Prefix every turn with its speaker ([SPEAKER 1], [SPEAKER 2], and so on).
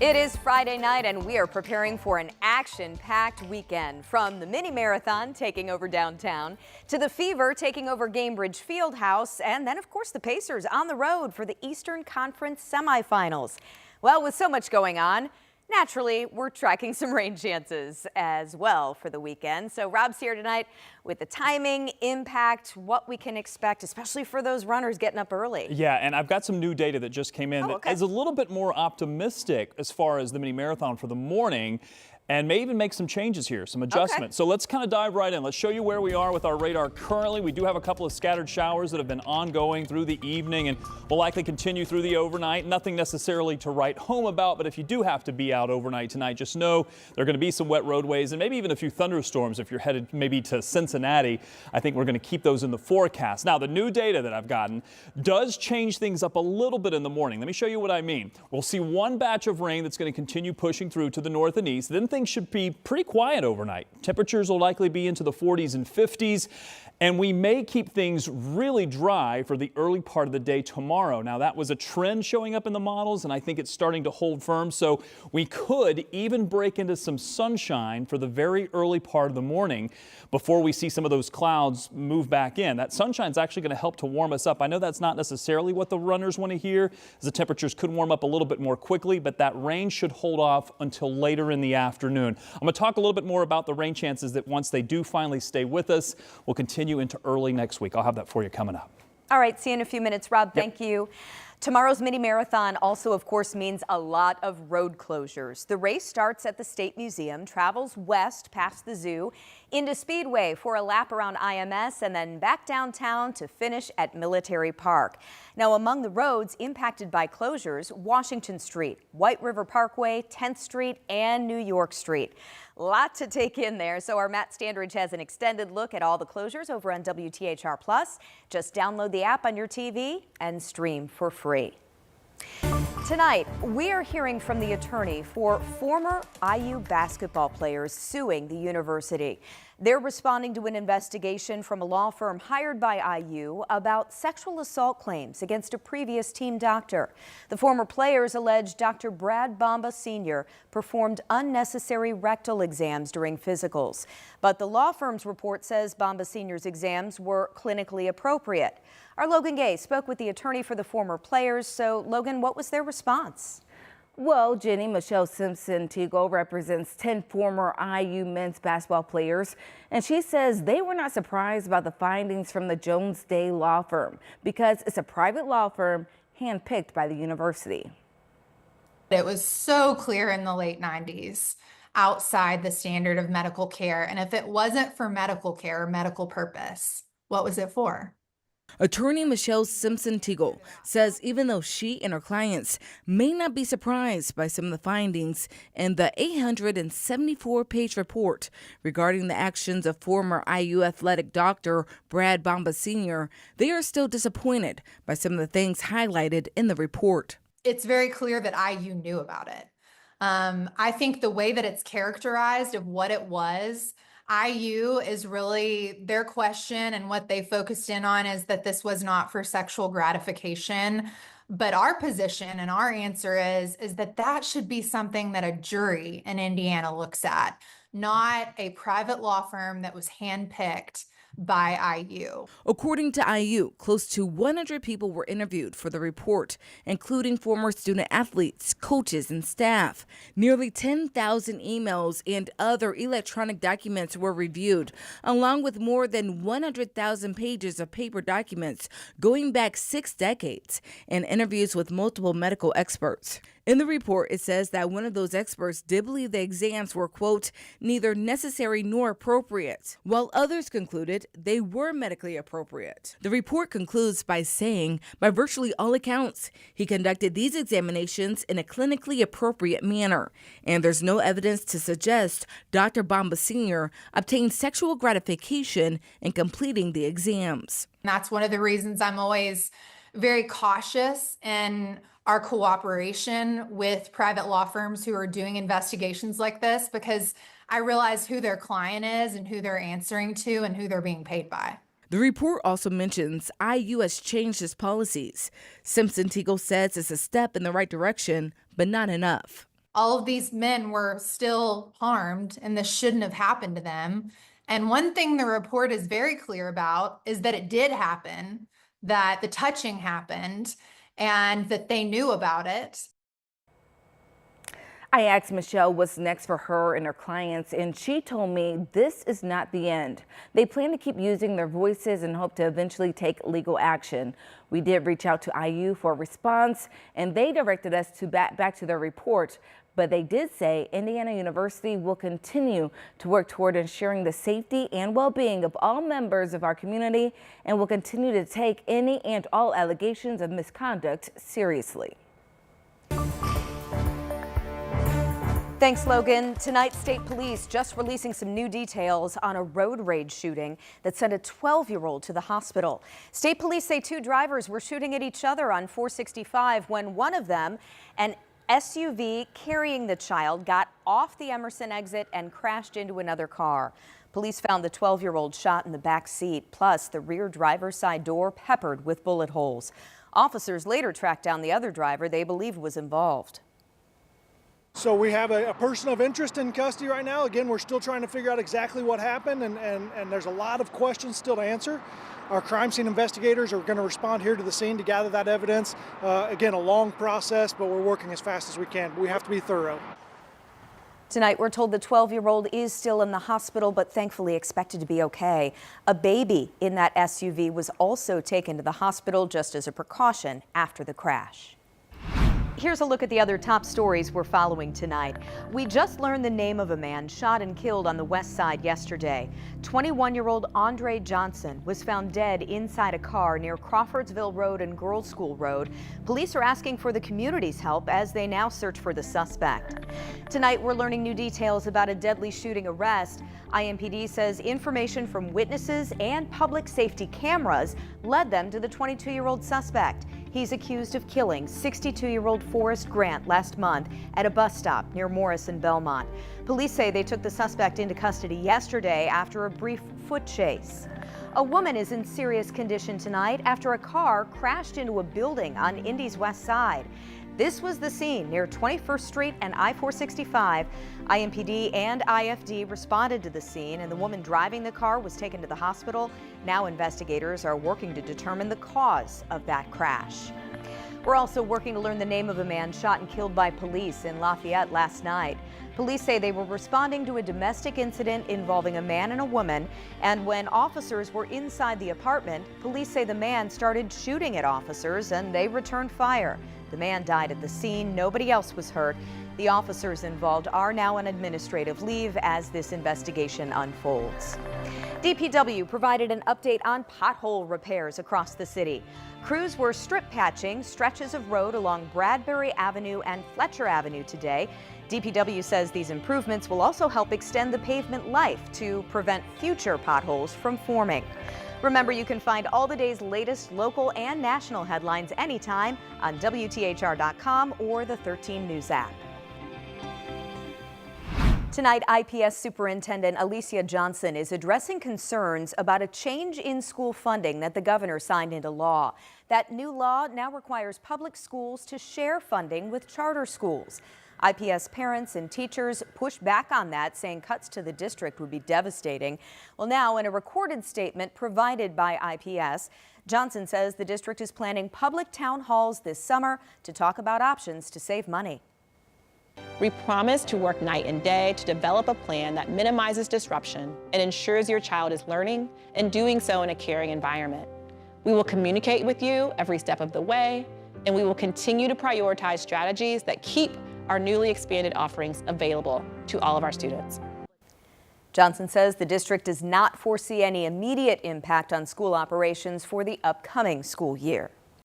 [SPEAKER 1] It is Friday night and we are preparing for an action-packed weekend. From the mini marathon taking over downtown to the Fever taking over Gainbridge Fieldhouse, and then of course the Pacers on the road for the Eastern Conference semifinals. Well, with so much going on, naturally, we're tracking some rain chances as well for the weekend. So Rob's here tonight with the timing, impact, what we can expect, especially for those runners getting up early.
[SPEAKER 2] Yeah, and I've got some new data that just came in that is a little bit more optimistic as far as the mini marathon for the morning, and may even make some changes here, some adjustments. So let's kind of dive right in. Let's show you where we are with our radar currently. We do have a couple of scattered showers that have been ongoing through the evening and will likely continue through the overnight. Nothing necessarily to write home about, but if you do have to be out overnight tonight, just know there are going to be some wet roadways and maybe even a few thunderstorms if you're headed maybe to Cincinnati. I think we're going to keep those in the forecast. Now, the new data that I've gotten does change things up a little bit in the morning. Let me show you what I mean. We'll see one batch of rain that's going to continue pushing through to the north and east. Then things should be pretty quiet overnight. Temperatures will likely be into the 40s and 50s, and we may keep things really dry for the early part of the day tomorrow. Now, that was a trend showing up in the models, and I think it's starting to hold firm, so we could even break into some sunshine for the very early part of the morning before we see some of those clouds move back in. That sunshine is actually going to help to warm us up. I know that's not necessarily what the runners want to hear, as the temperatures could warm up a little bit more quickly, but that rain should hold off until later in the afternoon. I'm going to talk a little bit more about the rain chances that once they do finally stay with us, will continue into early next week. I'll have that for you coming up.
[SPEAKER 1] All right, see you in a few minutes. Rob, thank you. Tomorrow's mini marathon also, of course, means a lot of road closures. The race starts at the State Museum, travels west past the zoo, into Speedway for a lap around IMS, and then back downtown to finish at Military Park. Now, among the roads impacted by closures, Washington Street, White River Parkway, 10th Street, and New York Street. Lot to take in there, so our Matt Standridge has an extended look at all the closures over on WTHR+. Just download the app on your TV and stream for free. Tonight, we are hearing from the attorney for former IU basketball players suing the university. They're responding to an investigation from a law firm hired by IU about sexual assault claims against a previous team doctor. The former players allege Dr. Brad Bomba Sr. performed unnecessary rectal exams during physicals. But the law firm's report says Bomba Sr.'s exams were clinically appropriate. Our Logan Gay spoke with the attorney for the former players. So, Logan, what was their response?
[SPEAKER 3] Well, Jenny, Michelle Simpson-Teagle represents 10 former IU men's basketball players, and she says they were not surprised about the findings from the Jones Day law firm because it's a private law firm handpicked by the university.
[SPEAKER 4] It was so clear in the late 90s, outside the standard of medical care. And if it wasn't for medical care or medical purpose, what was it for?
[SPEAKER 3] Attorney Michelle Simpson-Teagle says even though she and her clients may not be surprised by some of the findings in the 874-page report regarding the actions of former IU athletic doctor Brad Bomba Sr., they are still disappointed by some of the things highlighted in the report.
[SPEAKER 4] It's very clear that IU knew about it. I think the way that it's characterized of what it was, IU is really their question, and what they focused in on is that this was not for sexual gratification. But our position and our answer is that that should be something that a jury in Indiana looks at, not a private law firm that was handpicked by IU.
[SPEAKER 3] According to IU, close to 100 people were interviewed for the report, including former student athletes, coaches, and staff. Nearly 10,000 emails and other electronic documents were reviewed, along with more than 100,000 pages of paper documents going back 6 decades, and interviews with multiple medical experts. In the report, it says that one of those experts did believe the exams were, quote, neither necessary nor appropriate, while others concluded they were medically appropriate. The report concludes by saying, by virtually all accounts, he conducted these examinations in a clinically appropriate manner, and there's no evidence to suggest Dr. Bomba Sr. obtained sexual gratification in completing the exams.
[SPEAKER 4] And that's one of the reasons I'm always very cautious in our cooperation with private law firms who are doing investigations like this, because I realize who their client is and who they're answering to and who they're being paid by.
[SPEAKER 3] The report also mentions IU has changed its policies. Simpson-Teagle says it's a step in the right direction, but not enough.
[SPEAKER 4] all of these men were still harmed and this shouldn't have happened to them. And one thing the report is very clear about is that it did happen, that the touching happened, and that they knew about it.
[SPEAKER 3] I asked Michelle what's next for her and her clients, and she told me this is not the end. They plan to keep using their voices and hope to eventually take legal action. We did reach out to IU for a response, and they directed us to back to their report. But they did say Indiana University will continue to work toward ensuring the safety and well-being of all members of our community and will continue to take any and all allegations of misconduct seriously.
[SPEAKER 1] Thanks, Logan. Tonight, state police just releasing some new details on a road rage shooting that sent a 12-year-old to the hospital. State police say 2 drivers were shooting at each other on 465 when one of them, an SUV carrying the child, got off the Emerson exit and crashed into another car. Police found the 12-year-old shot in the back seat, plus the rear driver's side door peppered with bullet holes. Officers later tracked down the other driver they believed was involved.
[SPEAKER 5] So we have a person of interest in custody right now. Again, we're still trying to figure out exactly what happened, and there's a lot of questions still to answer. Our crime scene investigators are going to respond here to the scene to gather that evidence. Again, a long process, but we're working as fast as we can. We have to be thorough.
[SPEAKER 1] Tonight, we're told the 12-year-old is still in the hospital, but thankfully expected to be okay. A baby in that SUV was also taken to the hospital just as a precaution after the crash. Here's a look at the other top stories we're following tonight. We just learned the name of a man shot and killed on the west side yesterday. 21-year-old Andre Johnson was found dead inside a car near Crawfordsville Road and Girls School Road. Police are asking for the community's help as they now search for the suspect. Tonight, we're learning new details about a deadly shooting arrest. IMPD says information from witnesses and public safety cameras led them to the 22-year-old suspect. He's accused of killing 62-year-old Forrest Grant last month at a bus stop near Morris and Belmont. Police say they took the suspect into custody yesterday after a brief foot chase. A woman is in serious condition tonight after a car crashed into a building on Indy's west side. This was the scene near 21st Street and I-465. IMPD and IFD responded to the scene, and the woman driving the car was taken to the hospital. Now investigators are working to determine the cause of that crash. We're also working to learn the name of a man shot and killed by police in Lafayette last night. Police say they were responding to a domestic incident involving a man and a woman, and when officers were inside the apartment, police say the man started shooting at officers and they returned fire. The man died at the scene. Nobody else was hurt. The officers involved are now on administrative leave as this investigation unfolds. DPW provided an update on pothole repairs across the city. Crews were strip patching stretches of road along Bradbury Avenue and Fletcher Avenue today. DPW says these improvements will also help extend the pavement life to prevent future potholes from forming. Remember, you can find all the day's latest local and national headlines anytime on WTHR.com or the 13 News app. Tonight, IPS Superintendent Alicia Johnson is addressing concerns about a change in school funding that the governor signed into law. That new law now requires public schools to share funding with charter schools. IPS parents and teachers pushed back on that, saying cuts to the district would be devastating. Well, now, in a recorded statement provided by IPS, Johnson says the district is planning public town halls this summer to talk about options to save money.
[SPEAKER 6] We promise to work night and day to develop a plan that minimizes disruption and ensures your child is learning and doing so in a caring environment. We will communicate with you every step of the way, and we will continue to prioritize strategies that keep our newly expanded offerings available to all of our students.
[SPEAKER 1] Johnson says the district does not foresee any immediate impact on school operations for the upcoming school year.